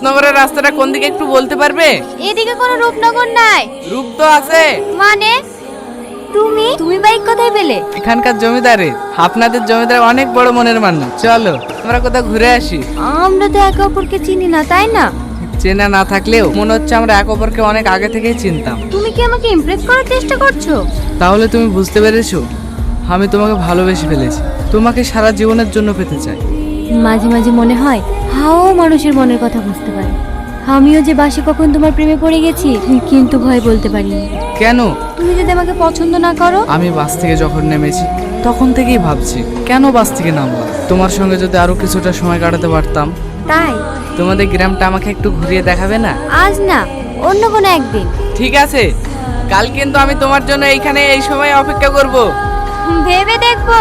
রূপনগরের রাস্তাটা কোন দিকে একটু বলতে পারবে? এদিকে কোনো রূপনগর নাই। রূপ তো আছে। মানে তুমি বাইক কোথায় পেলে? এখানকার জমিদারের। আপনাদের জমিদার অনেক বড় মনের মানুষ। চলো আমরা কোথাও ঘুরে আসি। আমরা তো একে অপরকে চিনি না, তাই না? চেনা না থাকলেও মনে হচ্ছে আমরা এক অপরকে অনেক আগে থেকেই চিনতাম। তুমি কি আমাকে ইমপ্রেস করার চেষ্টা করছো? তাহলে তুমি বুঝতে পেরেছো আমি তোমাকে ভালোবেসে ফেলেছি। তোমাকে সারা জীবনের জন্য পেতে চাই। মাঝে মাঝে মনে হয় হাও মানুষের মনের কথা বুঝতে পারে। আমিও যে বাসে কখন তোমার প্রেমে পড়ে গেছি, কিন্তু ভয় বলতে পারিনি। কেন? তুমি যদি আমাকে পছন্দ না করো? আমি বাস থেকে যখন নেমেছি তখন থেকেই ভাবছি কেন বাস থেকে নামলাম। তোমার সঙ্গে যদি আরো কিছুটা সময় কাটাতে পারতাম। তাই? তোমাদের গ্রামটা আমাকে একটু ঘুরিয়ে দেখাবে না? আজ না, অন্য কোনো একদিন। ঠিক আছে, কাল কিন্তু আমি তোমার জন্য এইখানে এই সময় অপেক্ষা করব। ভেবে দেখবো।